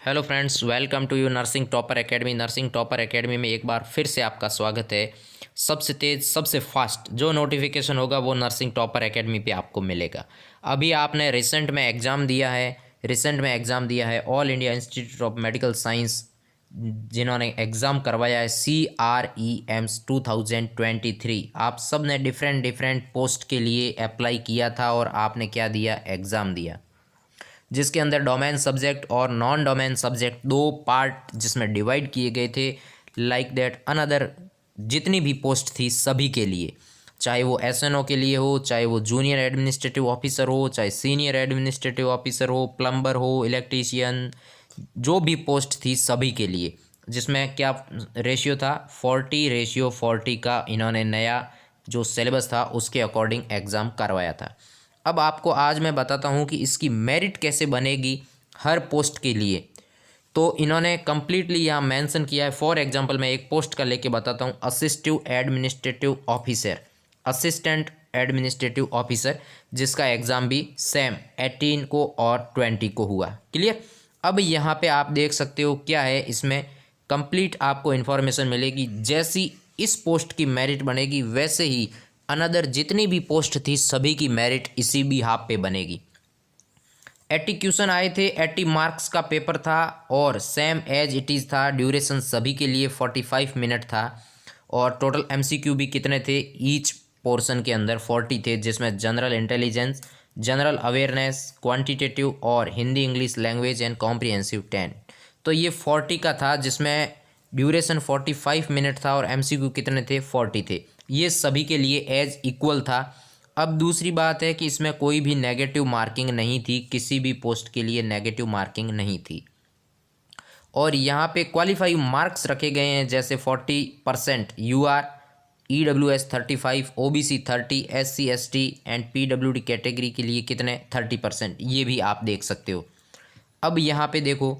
Hello friends, welcome to you nursing topper academy. Nursing topper academy में एक बार फिर से आपका स्वागत है। सबसे तेज़ सबसे फास्ट जो नोटिफिकेशन होगा वो नर्सिंग टॉपर एकेडमी पे आपको मिलेगा। अभी आपने रिसेंट में एग्ज़ाम दिया है all India institute of medical science, जिन्होंने एग्ज़ाम करवाया है CREMS 2023। आप सब ने डिफरेंट पोस्ट के लिए अप्लाई किया था और आपने क्या दिया, एग्ज़ाम दिया, जिसके अंदर डोमेन सब्जेक्ट और नॉन डोमेन सब्जेक्ट दो पार्ट जिसमें डिवाइड किए गए थे। लाइक दैट अनदर जितनी भी पोस्ट थी सभी के लिए, चाहे वो SNO के लिए हो, चाहे वो जूनियर एडमिनिस्ट्रेटिव ऑफिसर हो, चाहे सीनियर एडमिनिस्ट्रेटिव ऑफिसर हो, प्लम्बर हो, इलेक्ट्रीशियन, जो भी पोस्ट थी सभी के लिए। जिसमें क्या रेशियो था, 40:40 का इन्होंने नया जो सिलेबस था उसके अकॉर्डिंग एग्ज़ाम करवाया था। अब आपको आज मैं बताता हूँ कि इसकी मेरिट कैसे बनेगी हर पोस्ट के लिए। तो इन्होंने कम्प्लीटली यहाँ मेंशन किया है। फॉर एग्जांपल मैं एक पोस्ट का लेके बताता हूँ, असिस्टेंट एडमिनिस्ट्रेटिव ऑफिसर, जिसका एग्ज़ाम भी सेम 18 को और 20 को हुआ। क्लियर। अब यहाँ पे आप देख सकते हो क्या है, इसमें कंप्लीट आपको इन्फॉर्मेशन मिलेगी। जैसी इस पोस्ट की मेरिट बनेगी वैसे ही अनदर जितनी भी पोस्ट थी सभी की मेरिट इसी भी हाफ पे बनेगी। 80 क्वेश्चन आए थे, 80 मार्क्स का पेपर था और सेम एज इट इज़ था। ड्यूरेशन सभी के लिए 45 मिनट था और टोटल MCQ भी कितने थे, ईच पोर्शन के अंदर 40 थे, जिसमें general intelligence, general awareness, quantitative और Hindi English language and comprehensive 10। तो ये 40 का था, जिसमें ड्यूरेशन 45 मिनट था और MCQ कितने थे, 40 थे। ये सभी के लिए एज इक्वल था। अब दूसरी बात है कि इसमें कोई भी नेगेटिव मार्किंग नहीं थी, किसी भी पोस्ट के लिए नेगेटिव मार्किंग नहीं थी। और यहाँ पे क्वालिफाइंग मार्क्स रखे गए हैं, जैसे 40% UR, EWS 35, OBC 30, SC ST and PWD category के लिए कितने 30%, ये भी आप देख सकते हो। अब यहाँ पे देखो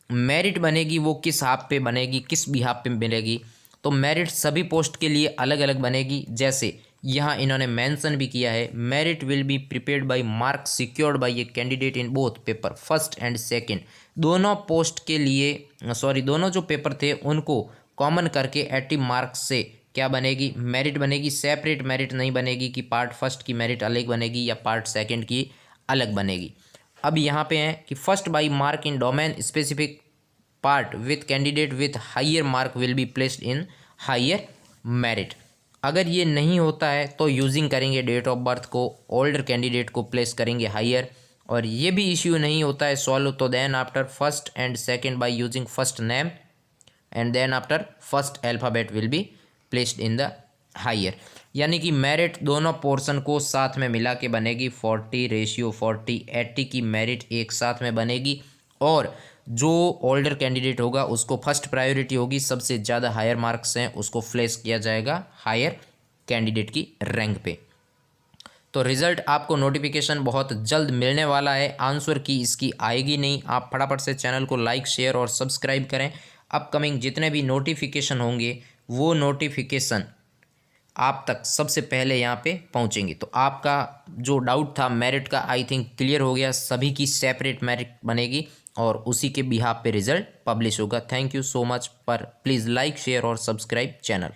मेरिट बनेगी वो किस हाफ पे बनेगी, किस भी हाफ पे मिलेगी। तो मेरिट सभी पोस्ट के लिए अलग अलग बनेगी। जैसे यहाँ इन्होंने मेंशन भी किया है, merit will be prepared by marks secured by a candidate in both paper first and second. दोनों पोस्ट के लिए दोनों जो पेपर थे उनको कॉमन करके 80 मार्क्स से क्या बनेगी, मेरिट बनेगी। सेपरेट मेरिट नहीं बनेगी कि पार्ट फर्स्ट की मेरिट अलग बनेगी या पार्ट सेकंड की अलग बनेगी। अब यहाँ पे है कि first by mark in domain specific part with candidate with higher mark will be placed in higher merit. अगर ये नहीं होता है तो यूजिंग करेंगे डेट ऑफ बर्थ को, ओल्डर कैंडिडेट को प्लेस करेंगे हायर। और ये भी इश्यू नहीं होता है सॉल्व, तो then after first and second by using first name and then after first alphabet will be placed in the higher. यानी कि मेरिट दोनों पोर्शन को साथ में मिला के बनेगी 40:40, 80 की मेरिट एक साथ में बनेगी। और जो ओल्डर कैंडिडेट होगा उसको फर्स्ट प्रायोरिटी होगी, सबसे ज़्यादा हायर मार्क्स हैं उसको प्लेस किया जाएगा हायर कैंडिडेट की रैंक पे। तो रिज़ल्ट आपको नोटिफिकेशन बहुत जल्द मिलने वाला है। आंसर की इसकी आएगी नहीं, आप फटाफट से चैनल को लाइक शेयर और सब्सक्राइब करें। अपकमिंग जितने भी नोटिफिकेशन होंगे वो नोटिफिकेशन आप तक सबसे पहले यहाँ पे पहुँचेंगे। तो आपका जो डाउट था मेरिट का, आई थिंक क्लियर हो गया। सभी की सेपरेट मेरिट बनेगी और उसी के बिहाफ पे रिज़ल्ट पब्लिश होगा। Thank you so much. पर प्लीज़ लाइक शेयर और सब्सक्राइब चैनल।